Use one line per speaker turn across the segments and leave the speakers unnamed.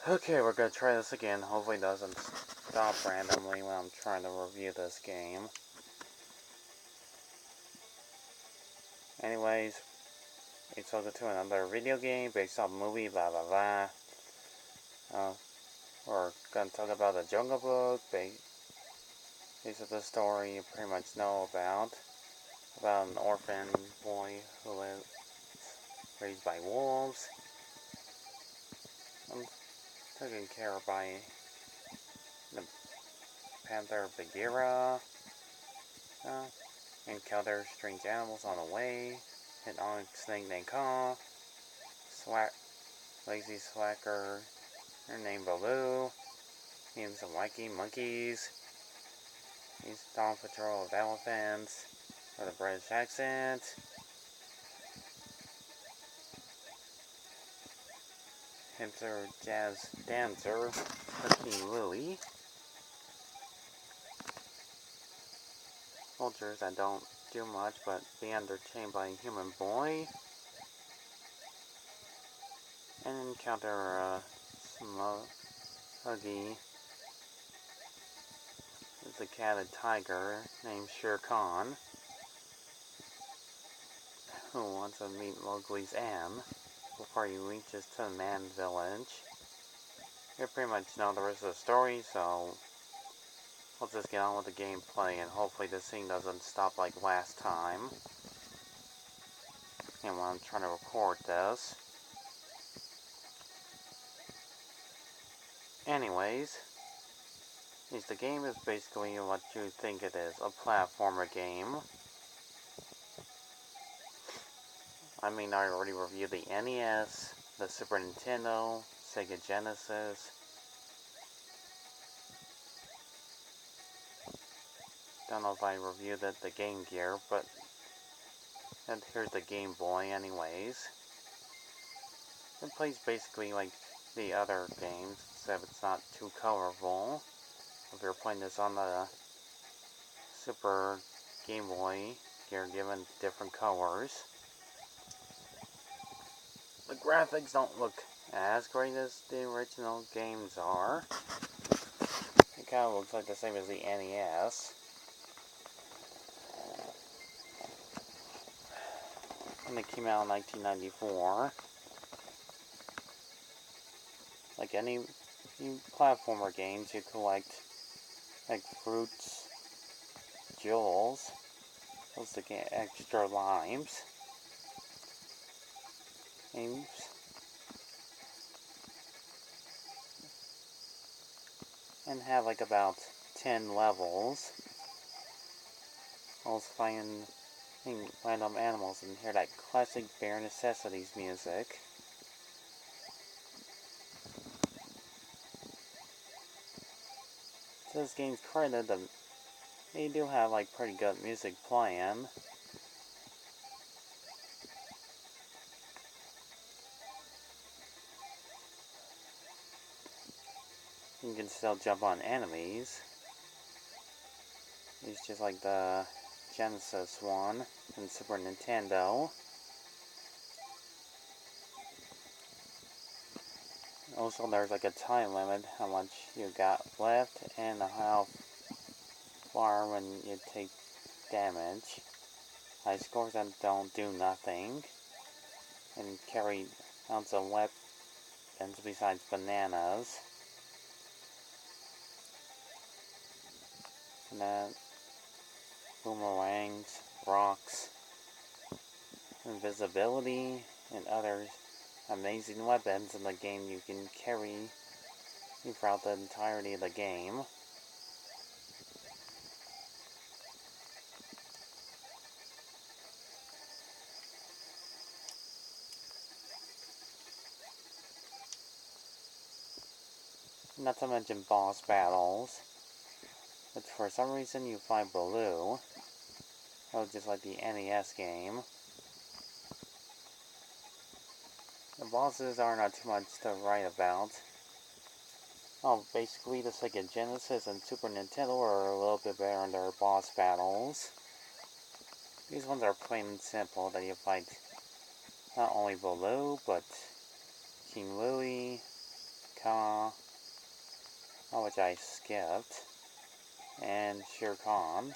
Okay, we're gonna try this again. Hopefully it doesn't stop randomly when I'm trying to review this game. Anyways, let's welcome to another video game based on movie, blah blah blah. We're gonna talk about the Jungle Book, based on the story you pretty much know about an orphan boy who was raised by wolves. Taken care of by the panther Bagheera. Encounter strange animals on the way. An onyx snake named Ka. Lazy slacker named Baloo. Meeting some wacky monkeys. He's on patrol of elephants with a British accent. Hipster jazz dancer, King Lily. Soldiers that don't do much but be entertained by a human boy. And encounter a huggy. It's a catted tiger named Shere Khan, who wants to meet Mowgli's Anne before he reaches to the man village. You pretty much know the rest of the story, so let's just get on with the gameplay, and hopefully this thing doesn't stop like last time. And when I'm trying to record this. Anyways, the game is basically what you think it is, a platformer game. I mean, I already reviewed the NES, the Super Nintendo, Sega Genesis. Don't know if I reviewed the Game Gear, but here's the Game Boy anyways. It plays basically like the other games, except it's not too colorful. If you're playing this on the Super Game Boy, you're given different colors. The graphics don't look as great as the original games are. It kind of looks like the same as the NES. And it came out in 1994. Like any platformer games, you collect like fruits, jewels, those to get extra lives, and have like about 10 levels. Also find random animals and hear that classic Bare Necessities music. To this game's credit, they do have like pretty good music playing. You can still jump on enemies. It's just like the Genesis one and Super Nintendo. Also, there's like a time limit, how much you got left, and how far when you take damage. High scores that don't do nothing, and carry lots of weapons besides bananas. And then boomerangs, rocks, invisibility, and other amazing weapons in the game you can carry throughout the entirety of the game. Not to mention boss battles. But for some reason you find Baloo. Just like the NES game. The bosses are not too much to write about. Basically the Sega Genesis and Super Nintendo are a little bit better in their boss battles. These ones are plain and simple, that you fight not only Baloo, but King Louie, Ka, which I skipped, and Shere Khan.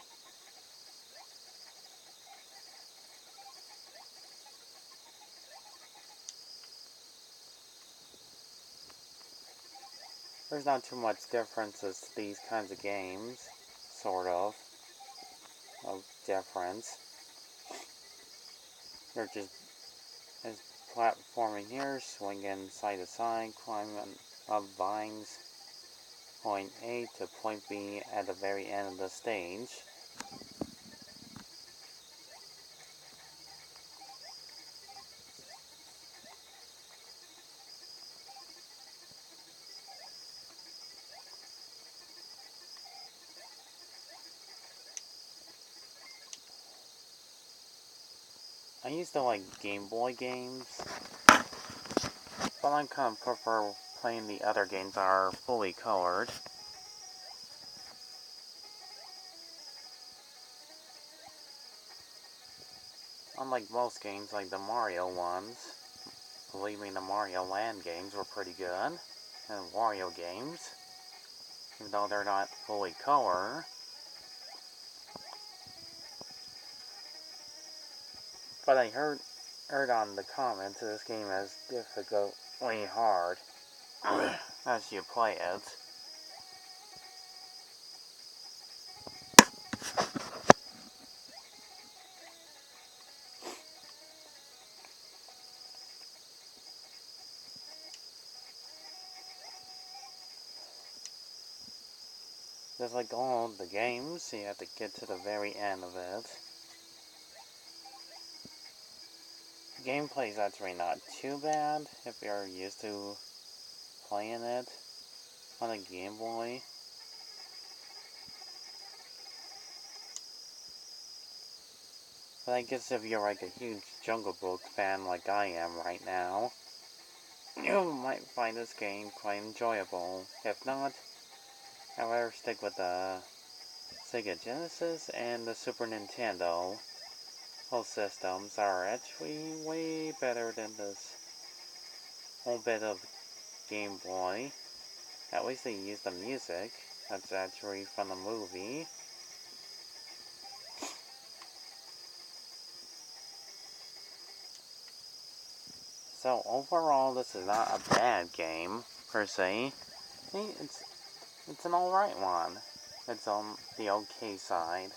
There's not too much difference as these kinds of games, sort of difference. They're just as platforming here, swinging side to side, climbing up vines, point A to point B at the very end of the stage. I used to like Game Boy games, but I kind of prefer playing the other games that are fully colored. Unlike most games, like the Mario ones, believe me, the Mario Land games were pretty good, and Wario games, even though they're not fully color. But I heard on the comments that this game is difficultly hard as you play it. Just like all the games, you have to get to the very end of it. Gameplay's actually not too bad if you're used to playing it on a Game Boy. But I guess if you're like a huge Jungle Book fan like I am right now, you might find this game quite enjoyable. If not, I'd rather stick with the Sega Genesis and the Super Nintendo. Both systems are actually way better than this whole bit of Game Boy. At least they use the music. That's actually from the movie. So overall, this is not a bad game, per se. It's an alright one. It's on the okay side.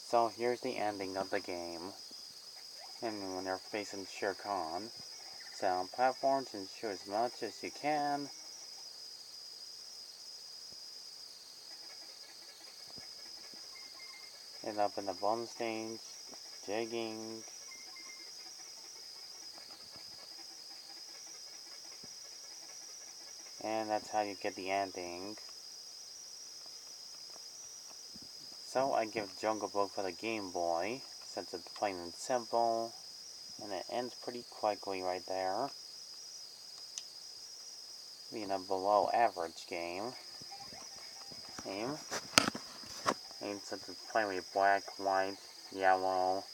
So here's the ending of the game. And when they're facing Shere Khan. Sound platforms and shoot as much as you can. And up in the bonus stage, digging. And that's how you get the ending. So I give Jungle Book for the Game Boy, since it's plain and simple, and it ends pretty quickly right there. Being a below average game. And since it's plain with black, white, yellow,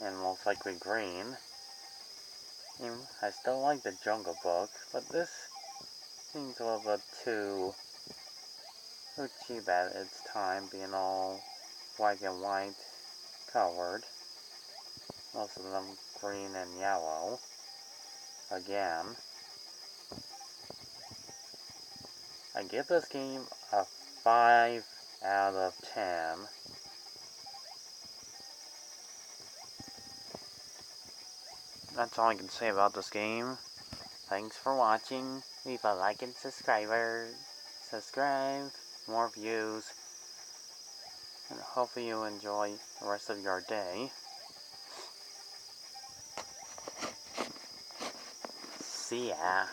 and most likely green. And I still like the Jungle Book, but this seems a little bit too cheap at its time, being all black and white colored. Most of them green and yellow. Again. I give this game a 5 out of 10. That's all I can say about this game. Thanks for watching. Leave a like and subscribe. More views. And hopefully you enjoy the rest of your day. See ya.